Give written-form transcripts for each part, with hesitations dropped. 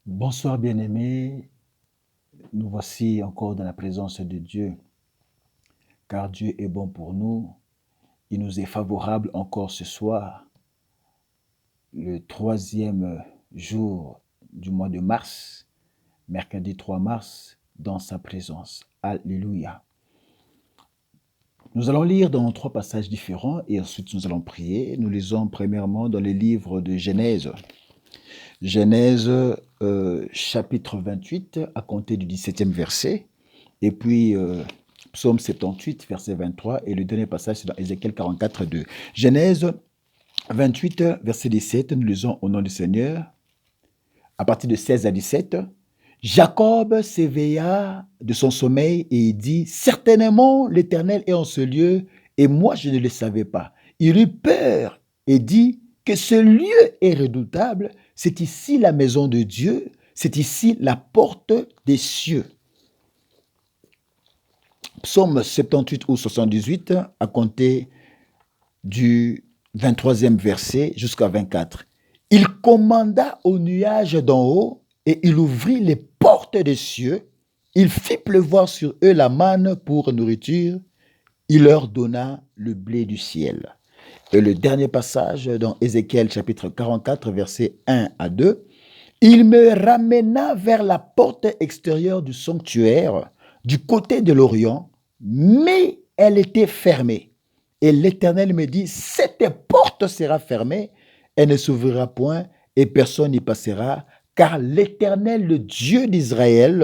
Bonsoir bien-aimés, nous voici encore dans la présence de Dieu, car Dieu est bon pour nous. Il nous est favorable encore ce soir, le troisième jour du mois de mars, mercredi 3 mars, dans sa présence. Alléluia. Nous allons lire dans trois passages différents et ensuite nous allons prier. Nous lisons premièrement dans les livres de Genèse. Genèse chapitre 28 à compter du 17e verset. Et puis Psaume 78, verset 23. Et le dernier passage, c'est dans Ézéchiel 44, 2. Genèse 28, verset 17. Nous lisons au nom du Seigneur. À partir de 16 à 17. Jacob s'éveilla de son sommeil et il dit, certainement l'Éternel est en ce lieu et moi je ne le savais pas. Il eut peur et dit que ce lieu est redoutable, c'est ici la maison de Dieu, c'est ici la porte des cieux. Psaume 78 ou 78 à compter du 23e verset jusqu'à 24. Il commanda aux nuages d'en haut et il ouvrit les portes des cieux. Il fit pleuvoir sur eux la manne pour nourriture. Il leur donna le blé du ciel. Et le dernier passage dans Ézéchiel chapitre 44, versets 1 à 2. Il me ramena vers la porte extérieure du sanctuaire, du côté de l'Orient, mais elle était fermée. Et l'Éternel me dit, cette porte sera fermée, elle ne s'ouvrira point et personne n'y passera, car l'Éternel, le Dieu d'Israël,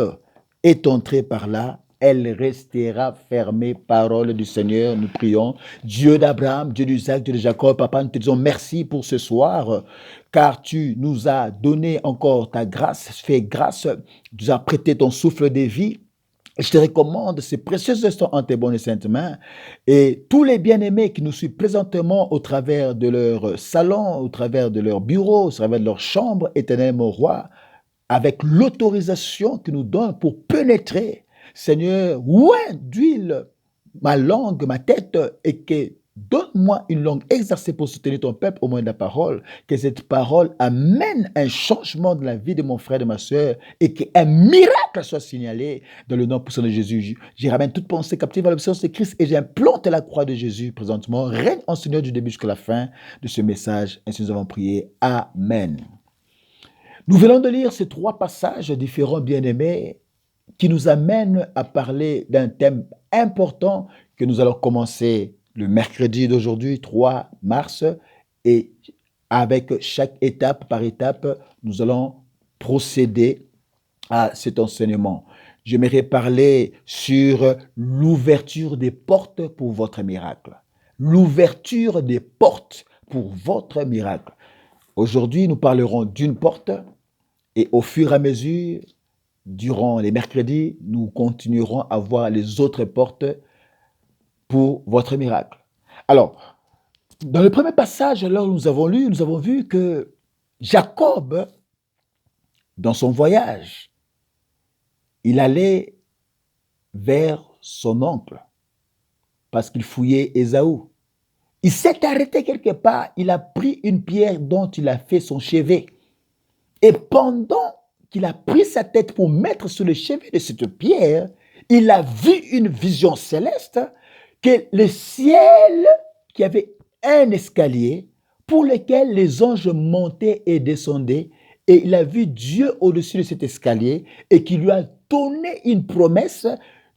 est entré par là, elle restera fermée. Parole du Seigneur, nous prions. Dieu d'Abraham, Dieu d'Isaac, Dieu de Jacob, Papa, nous te disons merci pour ce soir, car tu nous as donné encore ta grâce, fait grâce, tu nous as prêté ton souffle de vie. Je te recommande ces précieux instants en tes bonnes et saintes mains. Et tous les bien-aimés qui nous suivent présentement au travers de leur salon, au travers de leur bureau, au travers de leur chambre, éternel mon roi, avec l'autorisation que nous donne pour pénétrer, Seigneur, oint d'huile ma langue, ma tête, et que donne-moi une langue exercée pour soutenir ton peuple au moyen de la parole, que cette parole amène un changement de la vie de mon frère et de ma soeur, et qu'un miracle soit signalé dans le nom puissant de Jésus. J'y ramène toute pensée captive à l'obéissance de Christ et j'implante la croix de Jésus présentement. Règne en Seigneur du début jusqu'à la fin de ce message. Ainsi nous avons prié. Amen. Nous venons de lire ces trois passages différents, bien-aimés, qui nous amènent à parler d'un thème important que nous allons commencer le mercredi d'aujourd'hui, 3 mars, et avec chaque étape par étape, nous allons procéder à cet enseignement. J'aimerais parler sur l'ouverture des portes pour votre miracle. L'ouverture des portes pour votre miracle. Aujourd'hui, nous parlerons d'une porte et au fur et à mesure, durant les mercredis, nous continuerons à voir les autres portes pour votre miracle. Alors, dans le premier passage, alors nous avons lu, nous avons vu que Jacob, dans son voyage, il allait vers son oncle parce qu'il fouillait Ésaü. Il s'est arrêté quelque part, il a pris une pierre dont il a fait son chevet. Et pendant qu'il a pris sa tête pour mettre sur le chevet de cette pierre, il a vu une vision céleste que le ciel, qui avait un escalier pour lequel les anges montaient et descendaient, et il a vu Dieu au-dessus de cet escalier et qui lui a donné une promesse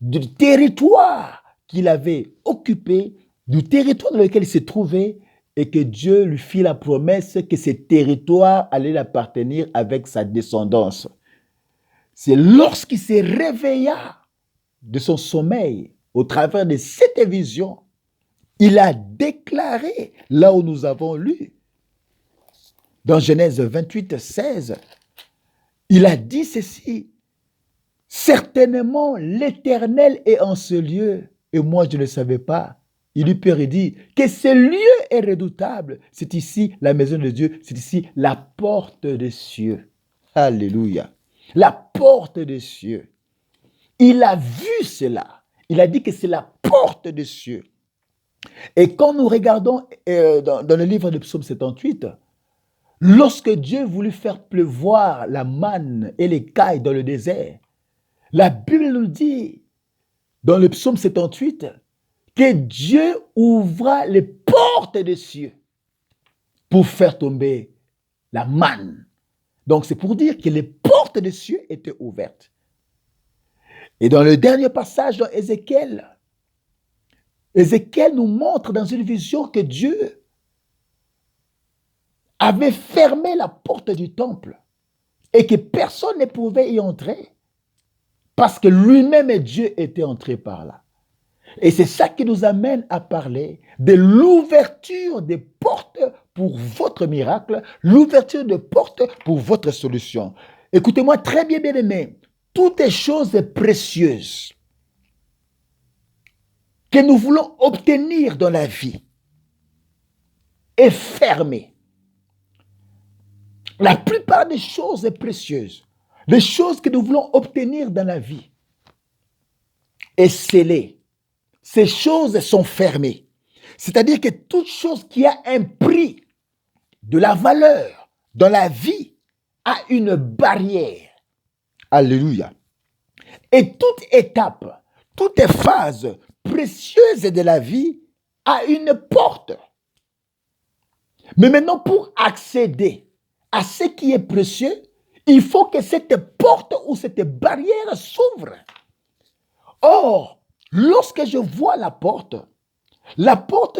du territoire qu'il avait occupé, du territoire dans lequel il se trouvait, et que Dieu lui fit la promesse que ce territoire allait appartenir avec sa descendance. C'est lorsqu'il se réveilla de son sommeil, au travers de cette vision, il a déclaré, là où nous avons lu, dans Genèse 28, 16, il a dit ceci, « Certainement l'Éternel est en ce lieu, et moi je ne le savais pas. » Il eut peur et dit que ce lieu est redoutable. C'est ici la maison de Dieu, c'est ici la porte des cieux. Alléluia. La porte des cieux. Il a vu cela. Il a dit que c'est la porte des cieux. Et quand nous regardons dans le livre de Psaume 78, Lorsque Dieu voulut faire pleuvoir la manne et les cailles dans le désert, la Bible nous dit, dans le psaume 78, que Dieu ouvra les portes des cieux pour faire tomber la manne. Donc c'est pour dire que les portes des cieux étaient ouvertes. Et dans le dernier passage dans Ézéchiel, Ézéchiel nous montre dans une vision que Dieu avait fermé la porte du temple et que personne ne pouvait y entrer parce que lui-même et Dieu étaient entrés par là. Et c'est ça qui nous amène à parler de l'ouverture des portes pour votre miracle, l'ouverture des portes pour votre solution. Écoutez-moi très bien, bien-aimés, toutes les choses précieuses que nous voulons obtenir dans la vie est fermée. La plupart des choses précieuses, les choses que nous voulons obtenir dans la vie, est scellée. Ces choses sont fermées. C'est-à-dire que toute chose qui a un prix, de la valeur dans la vie, a une barrière. Alléluia. Et toute étape, toute phase précieuse de la vie a une porte. Mais maintenant, pour accéder à ce qui est précieux, il faut que cette porte ou cette barrière s'ouvre. Or, lorsque je vois la porte,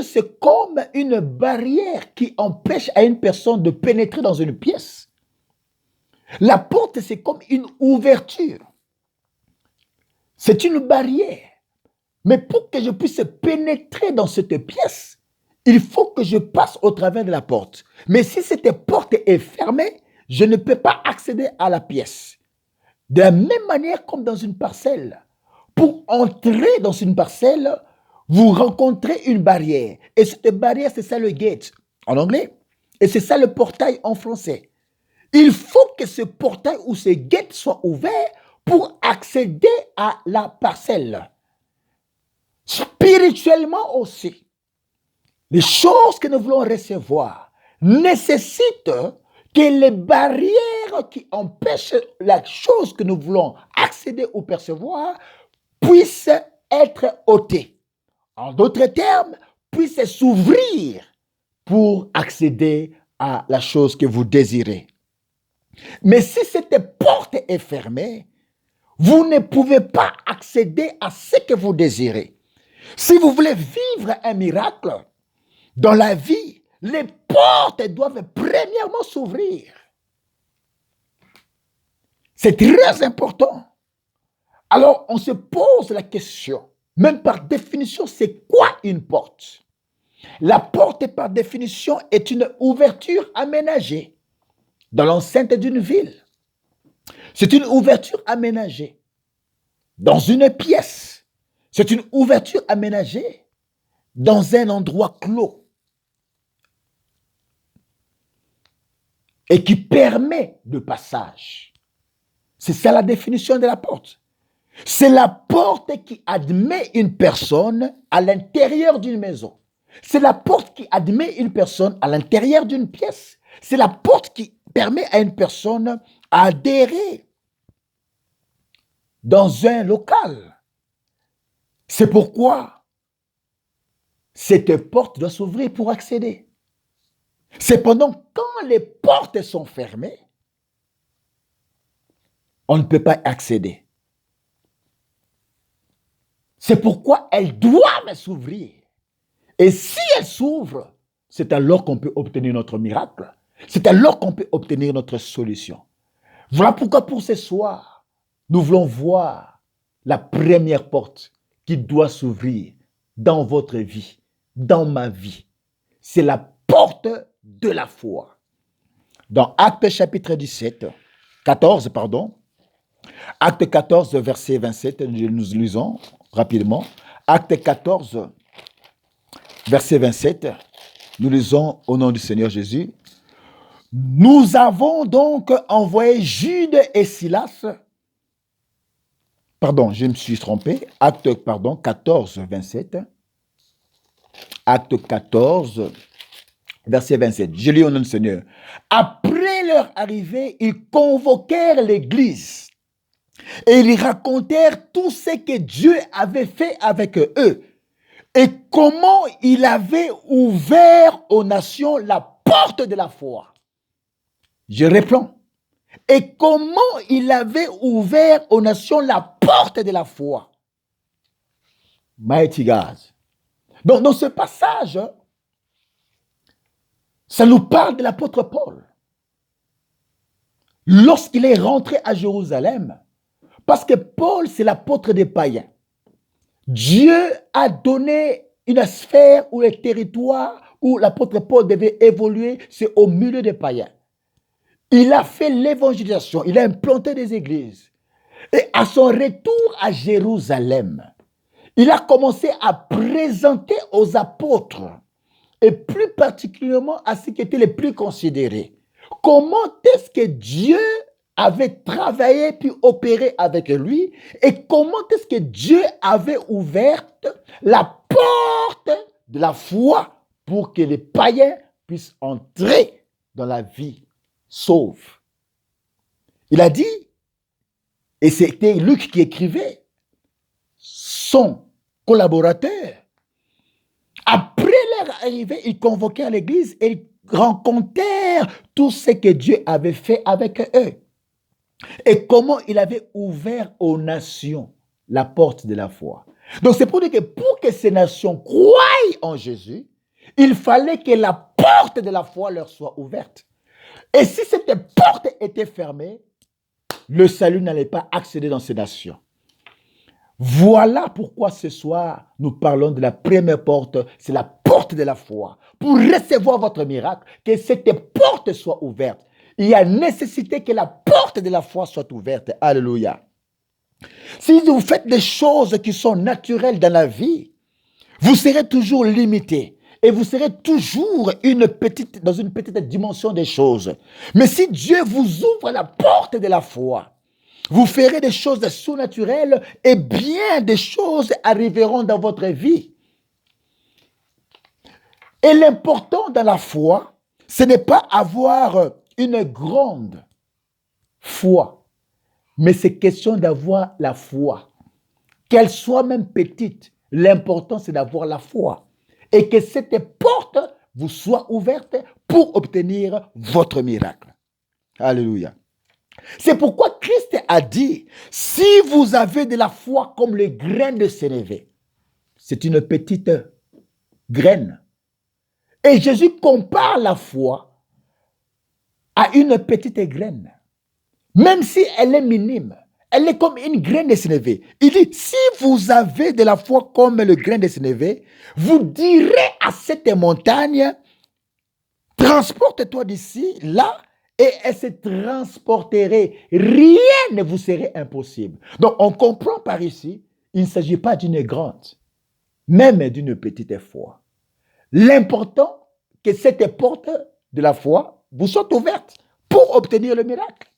c'est comme une barrière qui empêche à une personne de pénétrer dans une pièce. La porte, c'est comme une ouverture. C'est une barrière. Mais pour que je puisse pénétrer dans cette pièce, il faut que je passe au travers de la porte. Mais si cette porte est fermée, je ne peux pas accéder à la pièce. De la même manière comme dans une parcelle. Pour entrer dans une parcelle, vous rencontrez une barrière. Et cette barrière, c'est ça le gate en anglais. Et c'est ça le portail en français. Il faut que ce portail ou ce gate soit ouvert pour accéder à la parcelle. Spirituellement aussi, les choses que nous voulons recevoir nécessitent que les barrières qui empêchent la chose que nous voulons accéder ou percevoir puissent être ôtées. En d'autres termes, puissent s'ouvrir pour accéder à la chose que vous désirez. Mais si cette porte est fermée, vous ne pouvez pas accéder à ce que vous désirez. Si vous voulez vivre un miracle dans la vie, les portes doivent premièrement s'ouvrir. C'est très important. Alors, on se pose la question, même par définition, c'est quoi une porte? La porte, par définition, est une ouverture aménagée dans l'enceinte d'une ville. C'est une ouverture aménagée dans une pièce. C'est une ouverture aménagée dans un endroit clos et qui permet le passage. C'est ça la définition de la porte. C'est la porte qui admet une personne à l'intérieur d'une maison. C'est la porte qui admet une personne à l'intérieur d'une pièce. C'est la porte qui permet à une personne à adhérer dans un local. C'est pourquoi cette porte doit s'ouvrir pour accéder. Cependant, quand les portes sont fermées, on ne peut pas accéder. C'est pourquoi elles doivent s'ouvrir. Et si elles s'ouvrent, c'est alors qu'on peut obtenir notre miracle. C'est alors qu'on peut obtenir notre solution. Voilà pourquoi pour ce soir, nous voulons voir la première porte qui doit s'ouvrir dans votre vie, dans ma vie. C'est la porte de la foi. Dans Actes chapitre 14, Acte 14, verset 27, nous lisons rapidement. Acte 14, verset 27, nous lisons au nom du Seigneur Jésus. Nous avons donc envoyé Jude et Silas. Pardon, je me suis trompé. Acte 14, 27. Acte 14, Verset 27. Je lis au nom du Seigneur. Après leur arrivée, ils convoquèrent l'église et ils racontèrent tout ce que Dieu avait fait avec eux et comment il avait ouvert aux nations la porte de la foi. Je reprends. Et comment il avait ouvert aux nations la porte de la foi. Mighty God. Donc, dans ce passage, ça nous parle de l'apôtre Paul. Lorsqu'il est rentré à Jérusalem, parce que Paul, c'est l'apôtre des païens. Dieu a donné une sphère ou un territoire où l'apôtre Paul devait évoluer, c'est au milieu des païens. Il a fait l'évangélisation, il a implanté des églises. Et à son retour à Jérusalem, il a commencé à présenter aux apôtres, et plus particulièrement à ceux qui étaient les plus considérés, comment est-ce que Dieu avait travaillé puis opéré avec lui, et comment est-ce que Dieu avait ouvert la porte de la foi pour que les païens puissent entrer dans la vie sauve. Il a dit, et c'était Luc qui écrivait, son collaborateur, après leur arrivée, ils convoquèrent l'église et ils rencontrèrent tout ce que Dieu avait fait avec eux. Et comment il avait ouvert aux nations la porte de la foi. Donc c'est pour dire que pour que ces nations croient en Jésus, il fallait que la porte de la foi leur soit ouverte. Et si cette porte était fermée, le salut n'allait pas accéder dans ces nations. Voilà pourquoi ce soir, nous parlons de la première porte, c'est la porte de la foi. Pour recevoir votre miracle, que cette porte soit ouverte. Il y a nécessité que la porte de la foi soit ouverte. Alléluia. Si vous faites des choses qui sont naturelles dans la vie, vous serez toujours limité. Et vous serez toujours dans une petite dimension des choses. Mais si Dieu vous ouvre la porte de la foi, vous ferez des choses surnaturelles et bien des choses arriveront dans votre vie. Et l'important dans la foi, ce n'est pas avoir une grande foi, mais c'est question d'avoir la foi. Qu'elle soit même petite, l'important c'est d'avoir la foi. Et que cette porte vous soit ouverte pour obtenir votre miracle. Alléluia. C'est pourquoi Christ a dit, si vous avez de la foi comme le grain de sénévé, c'est une petite graine. Et Jésus compare la foi à une petite graine. Même si elle est minime, elle est comme une graine de sénévé. Il dit, si vous avez de la foi comme le grain de sénévé, vous direz à cette montagne, transporte-toi d'ici, là, et elle se transporterait. Rien ne vous serait impossible. Donc, on comprend par ici, il ne s'agit pas d'une grande, même d'une petite foi. L'important, que cette porte de la foi vous soit ouverte pour obtenir le miracle.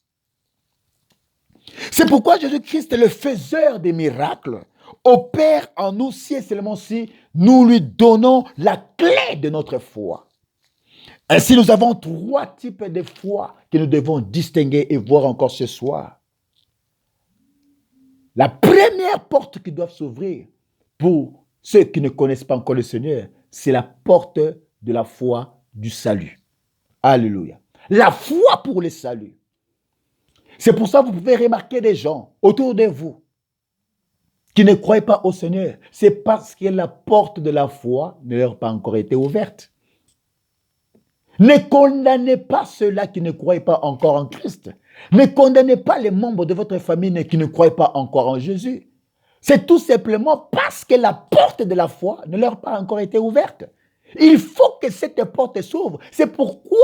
C'est pourquoi Jésus-Christ, le faiseur des miracles, opère en nous si et seulement si nous lui donnons la clé de notre foi. Ainsi, nous avons 3 types de foi que nous devons distinguer et voir encore ce soir. La première porte qui doit s'ouvrir pour ceux qui ne connaissent pas encore le Seigneur, c'est la porte de la foi du salut. Alléluia. La foi pour le salut. C'est pour ça que vous pouvez remarquer des gens autour de vous qui ne croient pas au Seigneur. C'est parce que la porte de la foi ne leur a pas encore été ouverte. Ne condamnez pas ceux-là qui ne croient pas encore en Christ. Ne condamnez pas les membres de votre famille qui ne croient pas encore en Jésus. C'est tout simplement parce que la porte de la foi ne leur a pas encore été ouverte. Il faut que cette porte s'ouvre. C'est pourquoi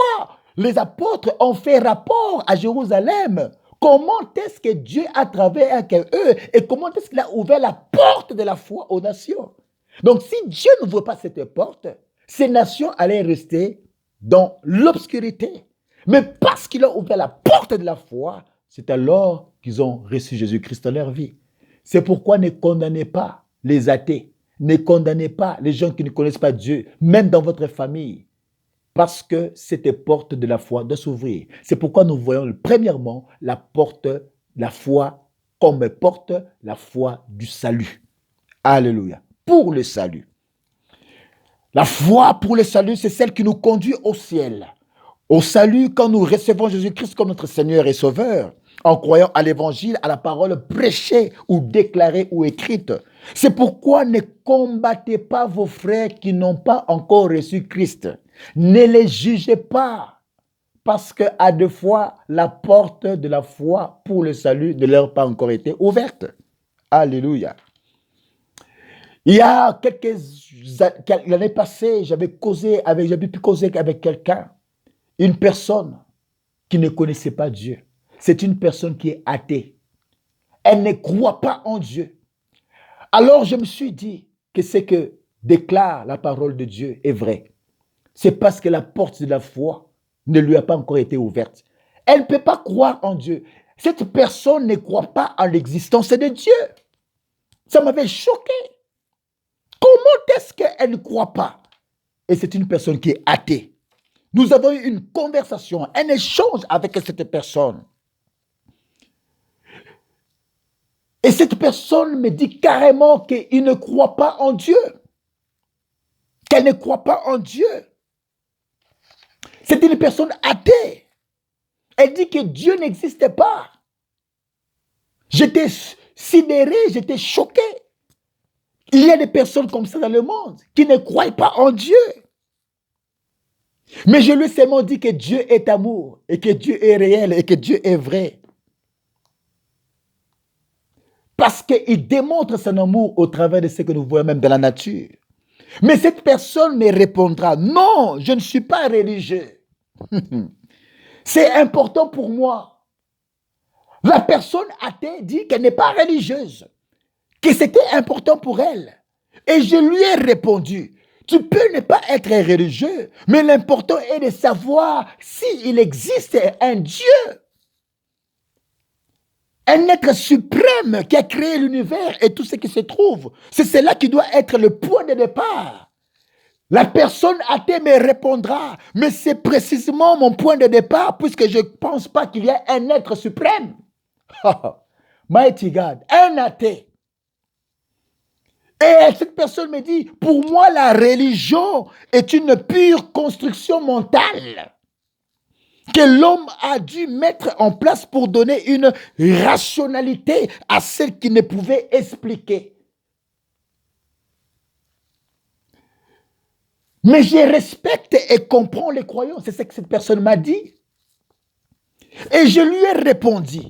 les apôtres ont fait rapport à Jérusalem. Comment est-ce que Dieu a travaillé avec eux et comment est-ce qu'il a ouvert la porte de la foi aux nations. Donc si Dieu n'ouvre pas cette porte, ces nations allaient rester dans l'obscurité. Mais parce qu'il a ouvert la porte de la foi, c'est alors qu'ils ont reçu Jésus-Christ dans leur vie. C'est pourquoi ne condamnez pas les athées, ne condamnez pas les gens qui ne connaissent pas Dieu, même dans votre famille. Parce que cette porte de la foi doit s'ouvrir. C'est pourquoi nous voyons premièrement la porte, la foi, comme porte la foi du salut. Alléluia. Pour le salut. La foi pour le salut, c'est celle qui nous conduit au ciel. Au salut, quand nous recevons Jésus-Christ comme notre Seigneur et Sauveur, en croyant à l'évangile, à la parole prêchée ou déclarée ou écrite. C'est pourquoi ne combattez pas vos frères qui n'ont pas encore reçu Christ. Ne les jugez pas, parce qu'à deux fois, la porte de la foi pour le salut ne leur a pas encore été ouverte. Alléluia. Il y a l'année passée, j'avais pu causer avec quelqu'un, une personne qui ne connaissait pas Dieu. C'est une personne qui est athée. Elle ne croit pas en Dieu. Alors je me suis dit que ce que déclare la parole de Dieu est vrai. C'est parce que la porte de la foi ne lui a pas encore été ouverte. Elle ne peut pas croire en Dieu. Cette personne ne croit pas en l'existence de Dieu. Ça m'avait choqué. Comment est-ce qu'elle ne croit pas? Et c'est une personne qui est athée. Nous avons eu une conversation, un échange avec cette personne. Et cette personne me dit carrément qu'il ne croit pas en Dieu. Qu'elle ne croit pas en Dieu. C'est une personne athée. Elle dit que Dieu n'existait pas. J'étais sidéré, j'étais choqué. Il y a des personnes comme ça dans le monde qui ne croient pas en Dieu. Mais je lui ai seulement dit que Dieu est amour et que Dieu est réel et que Dieu est vrai. Parce qu'il démontre son amour au travers de ce que nous voyons même dans la nature. Mais cette personne me répondra, non, je ne suis pas religieux. C'est important pour moi. La personne athée dit qu'elle n'est pas religieuse, que c'était important pour elle. Et je lui ai répondu, tu peux ne pas être religieux, mais l'important est de savoir s'il existe un Dieu. Un être suprême qui a créé l'univers et tout ce qui se trouve. C'est cela qui doit être le point de départ. La personne athée me répondra, mais c'est précisément mon point de départ puisque je ne pense pas qu'il y a un être suprême. Mighty God, un athée. Et cette personne me dit, pour moi la religion est une pure construction mentale que l'homme a dû mettre en place pour donner une rationalité à celle qu'il ne pouvait expliquer. Mais je respecte et comprends les croyants. C'est ce que cette personne m'a dit. Et je lui ai répondu.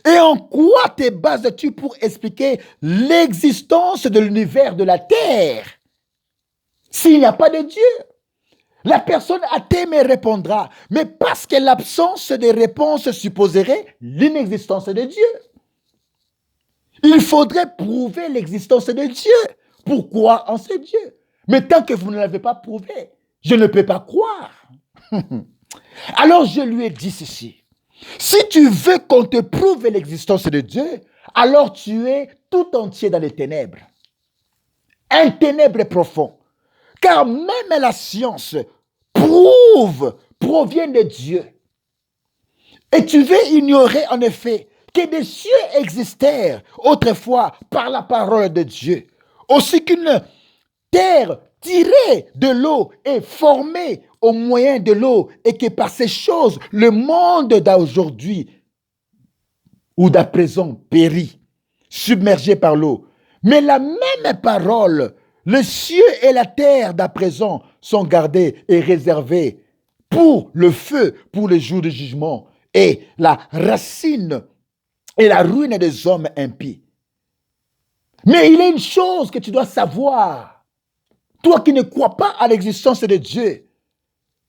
Et en quoi te bases-tu pour expliquer l'existence de l'univers, de la terre, s'il n'y a pas de Dieu? La personne athée me répondra, mais parce que l'absence de réponse supposerait l'inexistence de Dieu. Il faudrait prouver l'existence de Dieu. Pourquoi en ce Dieu? Mais tant que vous ne l'avez pas prouvé, je ne peux pas croire. Alors je lui ai dit ceci. Si tu veux qu'on te prouve l'existence de Dieu, alors tu es tout entier dans les ténèbres. Un ténèbre profond. Car même la science provient de Dieu. Et tu veux ignorer en effet que des cieux existèrent autrefois par la parole de Dieu, aussi qu'une terre tirée de l'eau est formée au moyen de l'eau et que par ces choses, le monde d'aujourd'hui ou d'à présent périt, submergé par l'eau. Mais la même parole, le ciel et la terre d'à présent sont gardés et réservés pour le feu, pour le jour du jugement et la racine et la ruine des hommes impies. Mais il y a une chose que tu dois savoir, toi qui ne crois pas à l'existence de Dieu,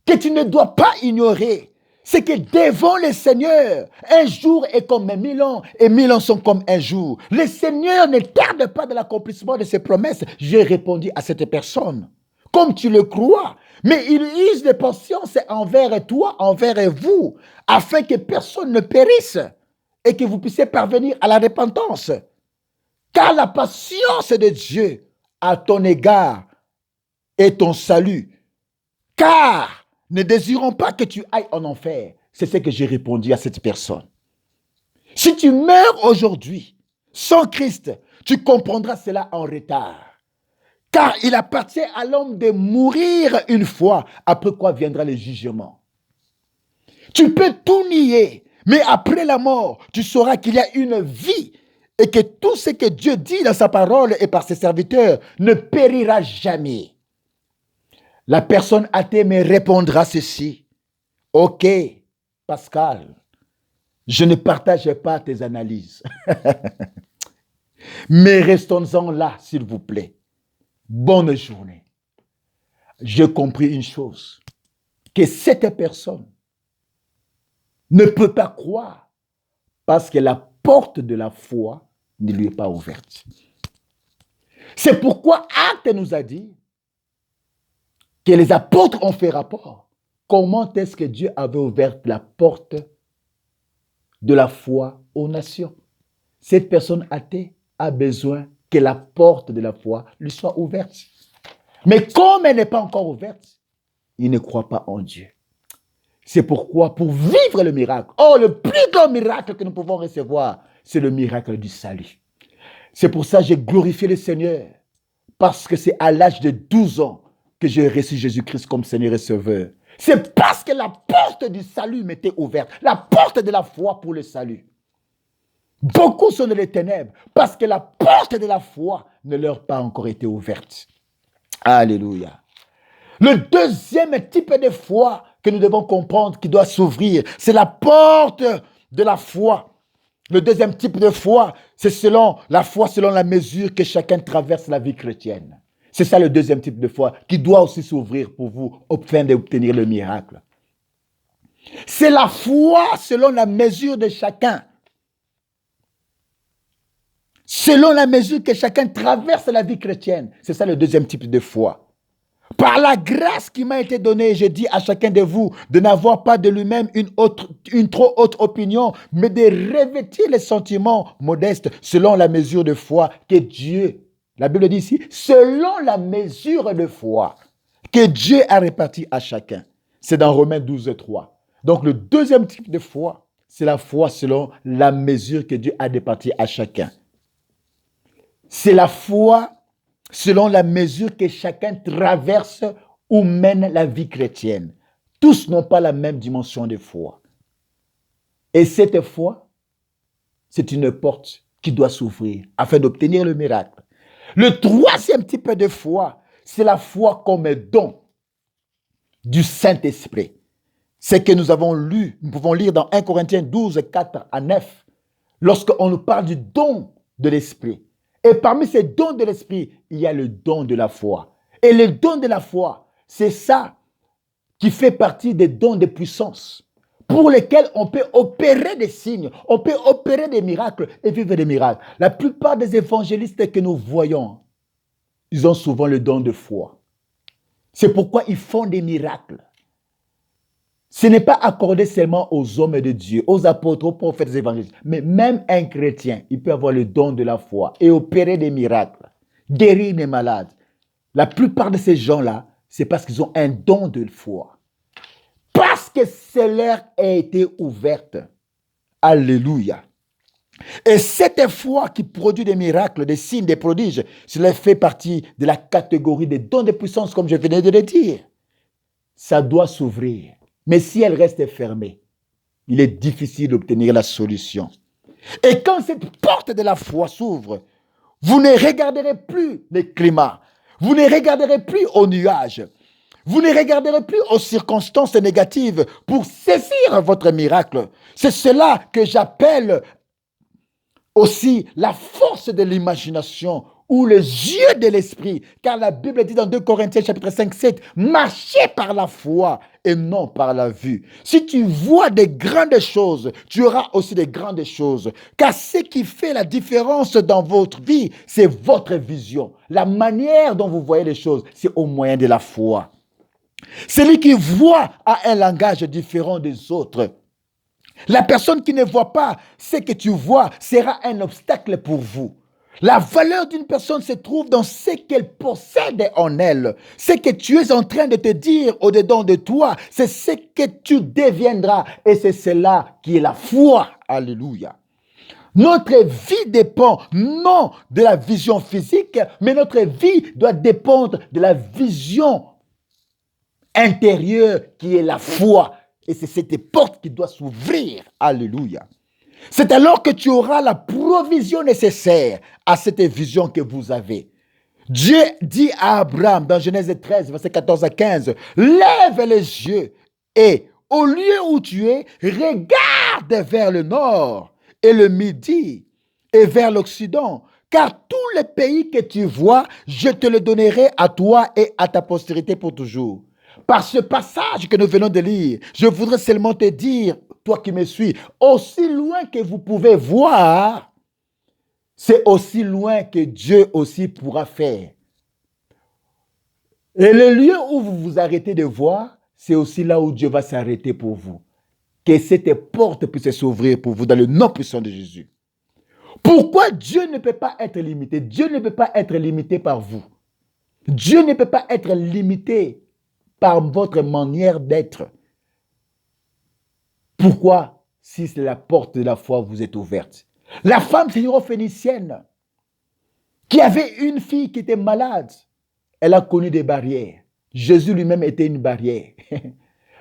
que tu ne dois pas ignorer, c'est que devant le Seigneur, un jour est comme 1000 ans et 1000 ans sont comme un jour. Le Seigneur ne tarde pas de l'accomplissement de ses promesses. J'ai répondu à cette personne, comme tu le crois, mais il use de patience envers toi, envers vous, afin que personne ne périsse et que vous puissiez parvenir à la repentance. Car la patience de Dieu à ton égard est ton salut. Car ne désirons pas que tu ailles en enfer. C'est ce que j'ai répondu à cette personne. Si tu meurs aujourd'hui sans Christ, tu comprendras cela en retard. Car il appartient à l'homme de mourir une fois, après quoi viendra le jugement. Tu peux tout nier, mais après la mort, tu sauras qu'il y a une vie et que tout ce que Dieu dit dans sa parole et par ses serviteurs ne périra jamais. La personne athée me répondra ceci. Ok, Pascal, je ne partage pas tes analyses. Mais restons-en là, s'il vous plaît. Bonne journée. J'ai compris une chose, que cette personne ne peut pas croire parce que la porte de la foi ne lui est pas ouverte. C'est pourquoi Actes nous a dit que les apôtres ont fait rapport. Comment est-ce que Dieu avait ouvert la porte de la foi aux nations? Cette personne athée a besoin que la porte de la foi lui soit ouverte. Mais comme elle n'est pas encore ouverte, il ne croit pas en Dieu. C'est pourquoi, pour vivre le miracle, le plus grand miracle que nous pouvons recevoir, c'est le miracle du salut. C'est pour ça que j'ai glorifié le Seigneur, parce que c'est à l'âge de 12 ans que j'ai reçu Jésus-Christ comme Seigneur et Sauveur. C'est parce que la porte du salut m'était ouverte, la porte de la foi pour le salut. Beaucoup sont dans les ténèbres parce que la porte de la foi ne leur a pas encore été ouverte. Alléluia. Le deuxième type de foi que nous devons comprendre qui doit s'ouvrir, c'est la porte de la foi. Le deuxième type de foi, c'est la foi selon la mesure que chacun traverse la vie chrétienne. C'est ça le deuxième type de foi qui doit aussi s'ouvrir pour vous afin d'obtenir le miracle. C'est la foi selon la mesure de chacun. Selon la mesure que chacun traverse la vie chrétienne. C'est ça le deuxième type de foi. Par la grâce qui m'a été donnée, je dis à chacun de vous de n'avoir pas de lui-même une trop haute opinion, mais de revêtir les sentiments modestes selon la mesure de foi que Dieu, la Bible dit ici, selon la mesure de foi que Dieu a répartie à chacun. C'est dans Romains 12, 3. Donc le deuxième type de foi, c'est la foi selon la mesure que Dieu a répartie à chacun. C'est la foi selon la mesure que chacun traverse ou mène la vie chrétienne. Tous n'ont pas la même dimension de foi. Et cette foi, c'est une porte qui doit s'ouvrir afin d'obtenir le miracle. Le troisième type de foi, c'est la foi comme don du Saint-Esprit. C'est que nous avons lu, nous pouvons lire dans 1 Corinthiens 12, 4 à 9, lorsqu'on nous parle du don de l'Esprit. Et parmi ces dons de l'Esprit, il y a le don de la foi. Et le don de la foi, c'est ça qui fait partie des dons de puissance pour lesquels on peut opérer des signes, on peut opérer des miracles et vivre des miracles. La plupart des évangélistes que nous voyons, ils ont souvent le don de foi. C'est pourquoi ils font des miracles. Ce n'est pas accordé seulement aux hommes de Dieu, aux apôtres, aux prophètes, aux évangélistes, mais même un chrétien, il peut avoir le don de la foi et opérer des miracles, guérir les malades. La plupart de ces gens-là, c'est parce qu'ils ont un don de foi. Parce que leur a été ouverte. Alléluia. Et cette foi qui produit des miracles, des signes, des prodiges, cela fait partie de la catégorie des dons de puissance, comme je venais de le dire. Ça doit s'ouvrir. Mais si elle reste fermée, il est difficile d'obtenir la solution. Et quand cette porte de la foi s'ouvre, vous ne regarderez plus les climats, vous ne regarderez plus aux nuages, vous ne regarderez plus aux circonstances négatives pour saisir votre miracle. C'est cela que j'appelle aussi la force de l'imagination ou les yeux de l'esprit, car la Bible dit dans 2 Corinthiens chapitre 5, 7, marchez par la foi et non par la vue. Si tu vois des grandes choses, tu auras aussi des grandes choses, car ce qui fait la différence dans votre vie, c'est votre vision. La manière dont vous voyez les choses, c'est au moyen de la foi. Celui qui voit a un langage différent des autres. La personne qui ne voit pas ce que tu vois sera un obstacle pour vous. La valeur d'une personne se trouve dans ce qu'elle possède en elle. Ce que tu es en train de te dire au-dedans de toi, c'est ce que tu deviendras. Et c'est cela qui est la foi. Alléluia. Notre vie dépend non de la vision physique, mais notre vie doit dépendre de la vision intérieure qui est la foi. Et c'est cette porte qui doit s'ouvrir. Alléluia. C'est alors que tu auras la provision nécessaire à cette vision que vous avez. Dieu dit à Abraham dans Genèse 13, verset 14 à 15, « Lève les yeux et au lieu où tu es, regarde vers le nord et le midi et vers l'occident, car tous les pays que tu vois, je te les donnerai à toi et à ta postérité pour toujours. » Par ce passage que nous venons de lire, je voudrais seulement te dire, toi qui me suis, aussi loin que vous pouvez voir, c'est aussi loin que Dieu aussi pourra faire. Et le lieu où vous vous arrêtez de voir, c'est aussi là où Dieu va s'arrêter pour vous. Que cette porte puisse s'ouvrir pour vous dans le nom puissant de Jésus. Pourquoi Dieu ne peut pas être limité? Dieu ne peut pas être limité par vous. Dieu ne peut pas être limité par votre manière d'être. Pourquoi, si c'est la porte de la foi vous est ouverte? La femme syro-phénicienne qui avait une fille qui était malade, elle a connu des barrières. Jésus lui-même était une barrière.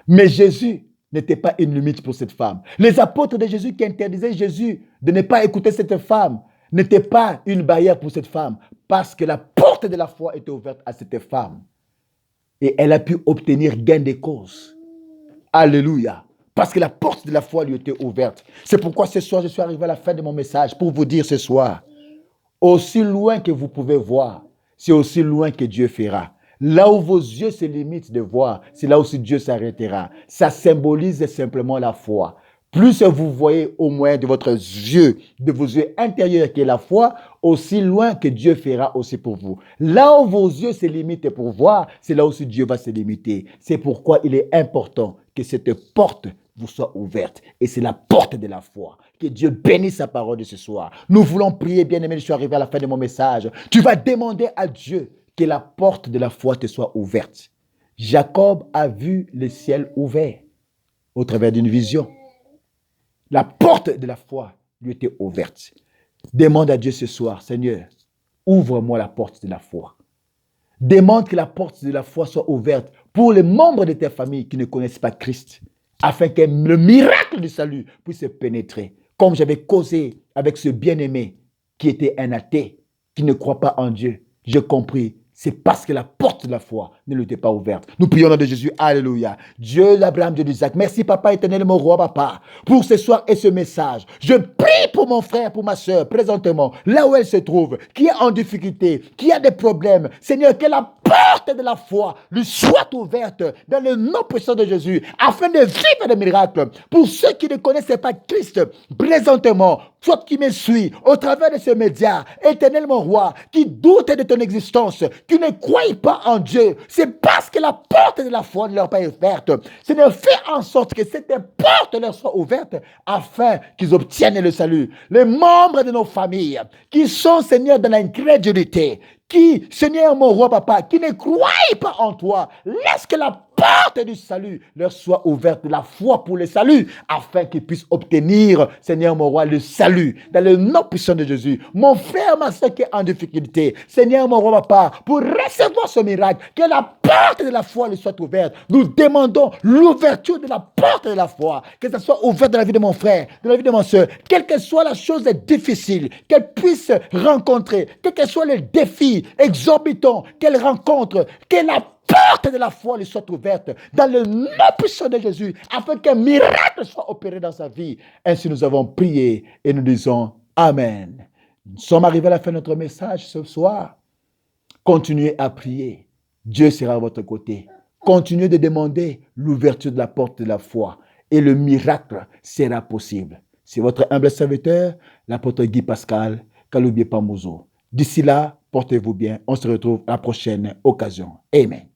Mais Jésus n'était pas une limite pour cette femme. Les apôtres de Jésus qui interdisaient Jésus de ne pas écouter cette femme n'étaient pas une barrière pour cette femme parce que la porte de la foi était ouverte à cette femme. Et elle a pu obtenir gain de cause. Alléluia. Parce que la porte de la foi lui était ouverte. C'est pourquoi ce soir, je suis arrivé à la fin de mon message pour vous dire ce soir, aussi loin que vous pouvez voir, c'est aussi loin que Dieu fera. Là où vos yeux se limitent de voir, c'est là aussi Dieu s'arrêtera. Ça symbolise simplement la foi. Plus vous voyez au moyen de votre yeux, de vos yeux intérieurs qui est la foi, aussi loin que Dieu fera aussi pour vous. Là où vos yeux se limitent pour voir, c'est là aussi Dieu va se limiter. C'est pourquoi il est important que cette porte vous soit ouverte. Et c'est la porte de la foi. Que Dieu bénisse sa parole de ce soir. Nous voulons prier, bien-aimé, je suis arrivé à la fin de mon message. Tu vas demander à Dieu que la porte de la foi te soit ouverte. Jacob a vu le ciel ouvert au travers d'une vision. La porte de la foi lui était ouverte. Demande à Dieu ce soir, Seigneur, ouvre-moi la porte de la foi. Demande que la porte de la foi soit ouverte pour les membres de ta famille qui ne connaissent pas Christ, afin que le miracle du salut puisse pénétrer. Comme j'avais causé avec ce bien-aimé qui était un athée, qui ne croit pas en Dieu, j'ai compris. C'est parce que la porte de la foi ne lui était pas ouverte. Nous prions au nom de Jésus. Alléluia. Dieu d'Abraham, Dieu d'Isaac. Merci, Papa éternel, mon roi, Papa, pour ce soir et ce message. Je prie pour mon frère, pour ma soeur, présentement, là où elle se trouve, qui est en difficulté, qui a des problèmes. Seigneur, que la porte de la foi lui soit ouverte dans le nom puissant de Jésus, afin de vivre des miracles. Pour ceux qui ne connaissaient pas Christ, présentement, toi qui me suis, au travers de ce média, éternel mon roi, qui doute de ton existence, qui ne croient pas en Dieu, c'est parce que la porte de la foi ne leur est pas ouverte. Seigneur, fais en sorte que cette porte leur soit ouverte afin qu'ils obtiennent le salut. Les membres de nos familles qui sont, Seigneur, dans l'incrédulité, qui, Seigneur mon roi papa, qui ne croient pas en toi, laisse que la porte du salut leur soit ouverte, la foi pour le salut, afin qu'ils puissent obtenir, Seigneur mon roi, le salut, dans le nom puissant de Jésus. Mon frère, ma soeur qui est en difficulté, Seigneur mon roi papa, pour recevoir ce miracle, que la porte de la foi lui soit ouverte. Nous demandons l'ouverture de la porte de la foi, que ça soit ouvert dans la vie de mon frère, dans la vie de ma soeur, quelle que soit la chose difficile qu'elle puisse rencontrer, quel que soit le défi exorbitant qu'elle rencontre, que la porte de la foi lui soit ouverte dans le nom puissant de Jésus, afin qu'un miracle soit opéré dans sa vie. Ainsi nous avons prié et nous disons Amen. Nous sommes arrivés à la fin de notre message ce soir. Continuez à prier. Dieu sera à votre côté. Continuez de demander l'ouverture de la porte de la foi et le miracle sera possible. C'est votre humble serviteur, l'apôtre Guy Pascal Kaloubié Pamouzo. D'ici là, portez-vous bien. On se retrouve à la prochaine occasion. Amen.